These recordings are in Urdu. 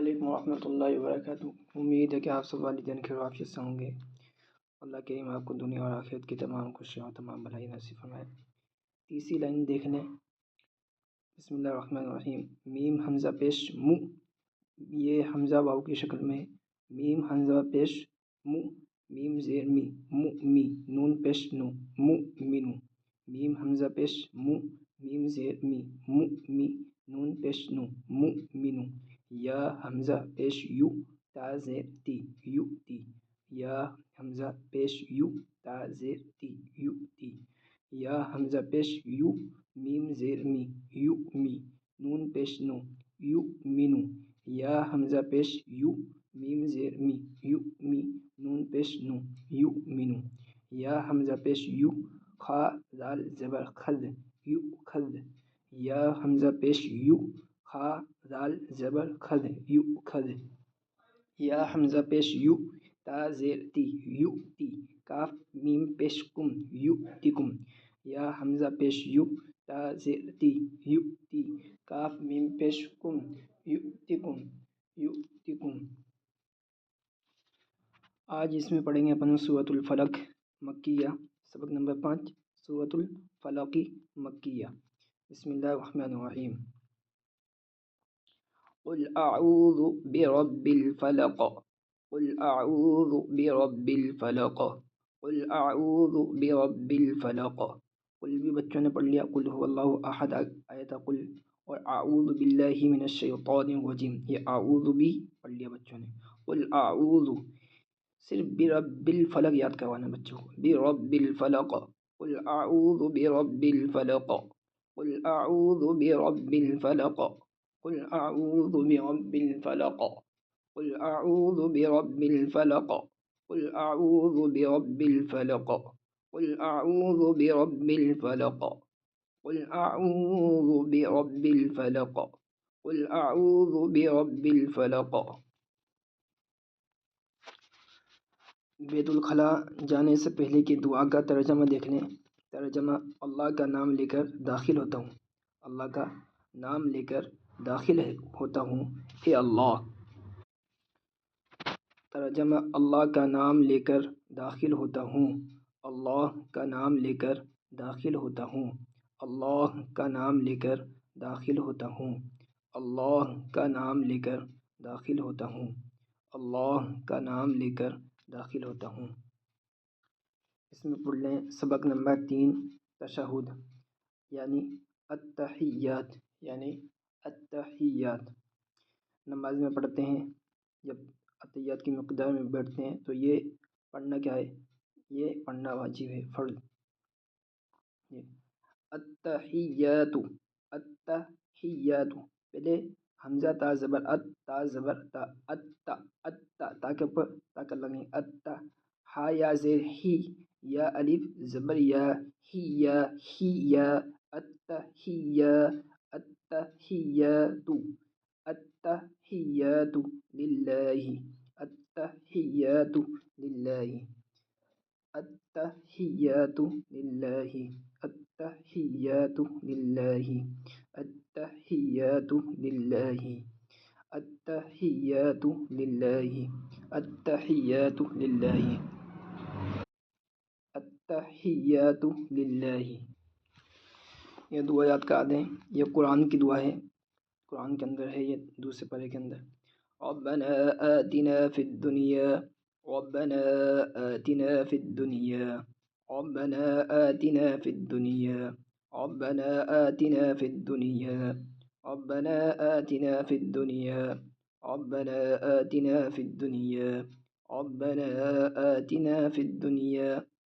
علیکم ورحمۃ اللہ وبرکاتہ۔ امید ہے کہ آپ سب والدین خیر و عافیت سے ہوں گے۔ اللہ کریم آپ کو دنیا اور آخرت کی تمام خوشیاں اور تمام بھلائی نصیب فرمائے۔ تیسری لائن دیکھ لیں، بسم اللہ الرحمن الرحیم۔ میم حمزہ پیش مو، یہ حمزہ واو کی شکل میں ہے۔ میم حمزہ پیش مو، میم زیر می، مو می، نون پیش نو، مو مینو۔ میم حمزہ پیش مو، میم زیر می، مو می، نون پیش نو، مو مینو۔ یا حمزہ پیش یو، تا زیر تی، یو تی۔ یا حمزہ پیش یو، تا زیر تی، یو تی۔ یا حمزہ پیش یو، میم زیر می، یو می، نون پیش نو، یو مینو۔ یا حمزہ پیش یو، میم زیر می، یو می، نون پیش نو، یو مینو۔ یا حمزہ پیش یو، خا دال زبر خد، یو خد۔ یا حمزہ پیش یو، خا دال زبر خد، یو خد۔ یا حمزہ پیش یو، تا زیر تی، یو تی۔ کاف میم پیش کم، یو تی کم۔ یا حمزہ پیش یو، تا زیر تی، یو تی۔ کاف میم پیش کم، یو تی کم، یو تی کم۔ آج اس میں پڑھیں گے اپن سورۃ الفلق مکیہ، سبق نمبر 5، سورۃ الفلق مکیہ۔ بسم اللہ الرحمن الرحیم۔ قل اعوذ برب الفلق، قل اعوذ برب الفلق، قل اعوذ برب الفلق۔ قل بھی بچوں نے پڑھ لیا، قل هو اللہ احد آیا تھا قل، اور اعوذ باللہ من الشیطان الرجیم، یہ اعوذ بھی پڑھ لیا بچوں نے۔ قل اعوذ، صرف برب الفلق یاد کروانا بچوں کو، برب الفلق۔ قل اعوذ برب الفلق، قل اعوذ برب الفلق، قل اعوذ برب الفلق، قل اعوذ برب الفلق، قل اعوذ برب الفلق، قل اعوذ برب الفلق، قل اعوذ برب الفلق، قل اعوذ برب الفلق۔ بیت الخلاء جانے سے پہلے کی دعا کا ترجمہ دیکھ لیں۔ ترجمہ: اللہ کا نام لے کر داخل ہوتا ہوں، اللہ کا نام لے کر داخل ہوتا ہوں، اے اللہ۔ ترجمہ: اللہ کا نام لے کر داخل ہوتا ہوں، اللہ کا نام لے کر داخل ہوتا ہوں، اللہ کا نام لے کر داخل ہوتا ہوں، اللہ کا نام لے کر داخل ہوتا ہوں، اللہ کا نام لے کر داخل ہوتا ہوں۔ اس میں پڑھ لیں سبق نمبر 3، تشہد یعنی التحیات، یعنی التحیات۔ نماز میں پڑھتے ہیں، جب التحیات کی مقدار میں بیٹھتے ہیں تو یہ پڑھنا کیا ہے؟ یہ پڑھنا واجب ہے، فرض۔ التحیات، التحیات، پہلے حمزہ تا زبر ات، تا زبر تا، اتا، اتا، تا کے اوپر تا کر لگیں، اتا۔ ہا یا زیر ہی، یا الف زبر یا، ہی یا، ہی یا، التحیہ، التحیات، التحیات للہ، التحیات للہ، التحیات للہ، التحیات للہ، التحیات للہ، التحیات للہ، التحیات للہ، التحیات للہ۔ یہ دعا یاد کرا دیں، یہ قرآن کی دعا ہے، قرآن کے اندر ہے، یہ دوسرے پارے کے اندر۔ ربنا آتنا فی الدنیا، ربنا آتنا فی الدنیا، ربنا آتنا فی الدنیا، ربنا آتنا فی الدنیا، ربنا آتنا فی الدنیا، ربنا آتنا فی الدنیا، ربنا آتنا فی الدنیا،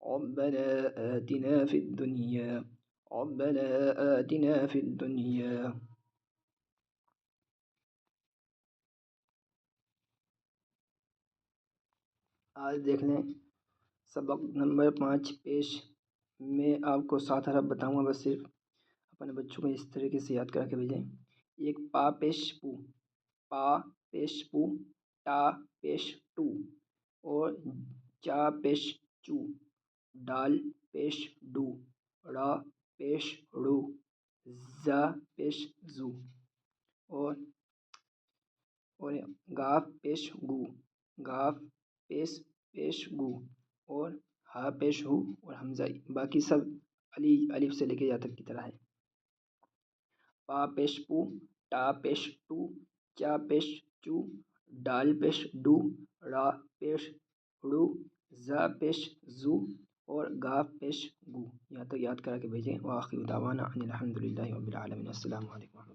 ربنا آتنا فی الدنیا، ربنا آتنا فی الدنیا۔ آج دیکھ لیں سبق نمبر 5 پیش۔ میں آپ کو 7 حرف بتاؤں گا، بس صرف اپنے بچوں کو اس طریقے سے یاد کرا کے بھیجیں۔ ایک پا پیش پو، پا پیش پو، ٹا پیش ٹو، اور چا پیش چو، ڈال پیش ڈو، را پیش ڑو، زا پیش زو، اور اور گاف پیش گو، گاف پیش گو، اور ہا پیش ہو اور حمزہ باقی سب علی الف سے لے کے یا تک کی طرح ہے۔ پا پیش پو، ٹا پیش ٹو، چا پیش چو، ڈال پیش ڈو، را پیش ڑو، زا پیش زو، اور گاف پیش گو۔ یہاں تک یاد کرا کے بھیجیں۔ وآخر دعوانا ان الحمد للہ رب العالمین۔ السلام علیکم۔